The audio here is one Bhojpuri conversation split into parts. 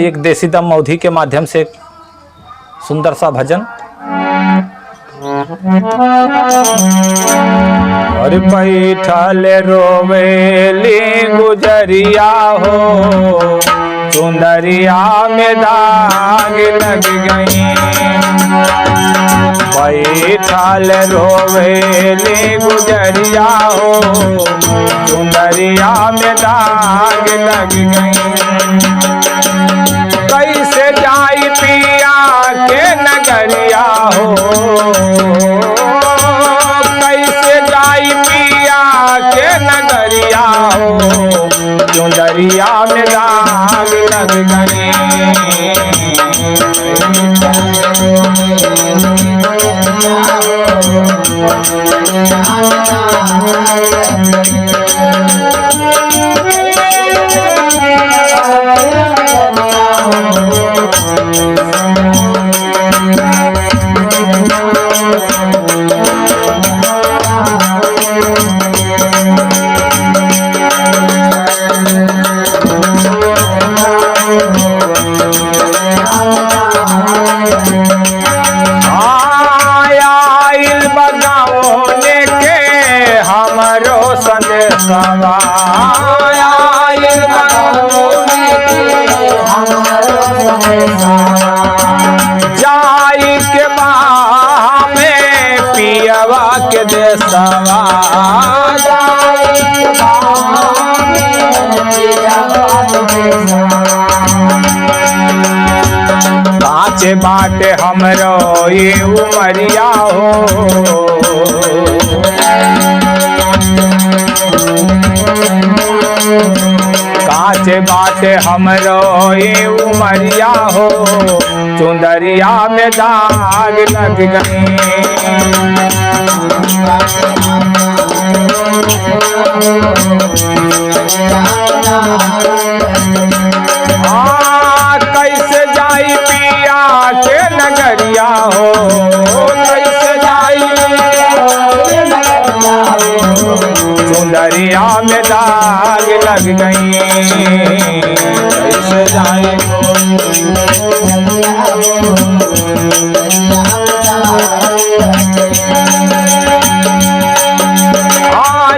एक देसी दम मौधी के माध्यम से सुंदर सा भजन। और बैठल रोवेली गुजरिया हो, सुंदरिया में दाग लग गई। बैठल रोवेली गुजरिया हो, सुंदरिया में दाग लग गई। कैसे जाई पिया के नगरिया हो, कैसे जाई पिया के नगरिया हो, सुंदरिया में दाग लग गई। जाई के बाह में पियवा के देसवा, काचे बाटे हमरो ये उमरिया हो, काचे बाटे हमरो ये उमरिया हो, चुंदरिया में दाग लग गई। कैसे जाई पिया के नगरिया हो, कैसे जाई चुंदरिया में दाग लग गई। कैसे जाई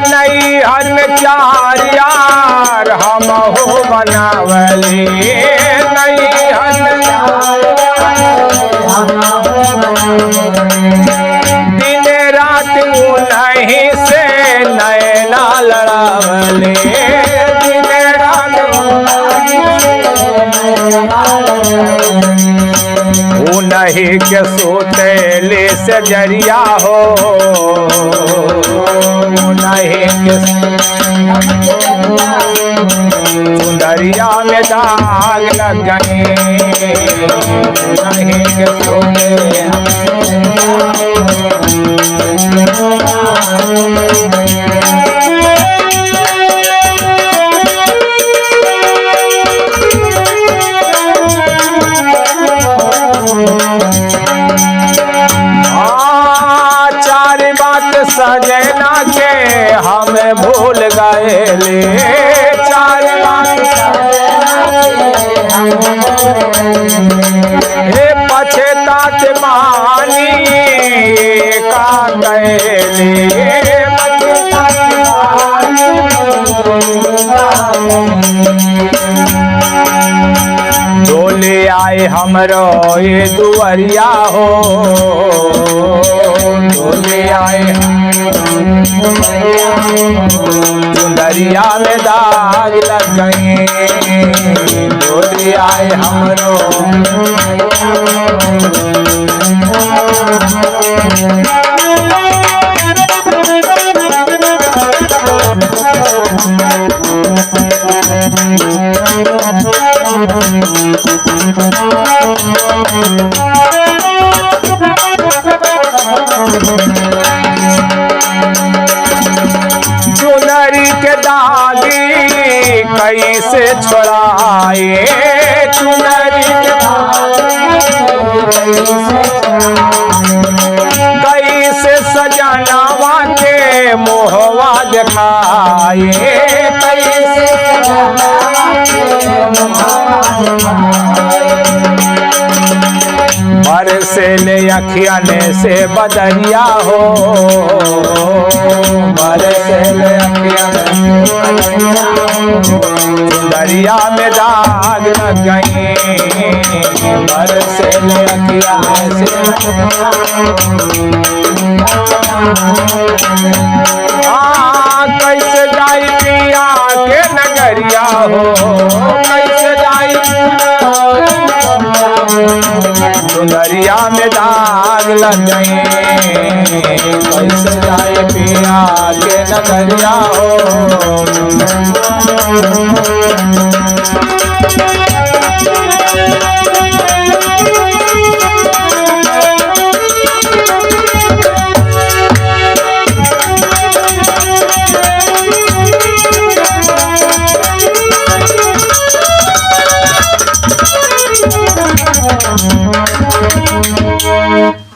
नैहर में चार यार हम हो बनावली, नैहर दिन रात नहीं से नैना लड़ावली, दिन रात नहीं के सोतेले से जरिया हो, नहीं के सुंदरिया में दाग लग गई। नहीं के सोते सजना के हम भूल गए ले, चार हे पछतात मानी का गए डोले आए हमरो ये दुआरिया हो, डोले आए चुंदरिया में दाग लग गई। डोले आए हमरो चुनरी के दागी कैसे छोड़ाए, चुनरी के कैसे सजनावा के मोहवा दिखाए, कैसे बरसे ले अखियाने से बदरिया हो, बरसे ले अखियाने दरिया में दाग लग गई, बरसे ले अखियाने से। कैसे जाई पिया के नगरिया हो, कैसे जाई दरिया में दाग लग गई, कैसे जाए पिया के नगरिया हो।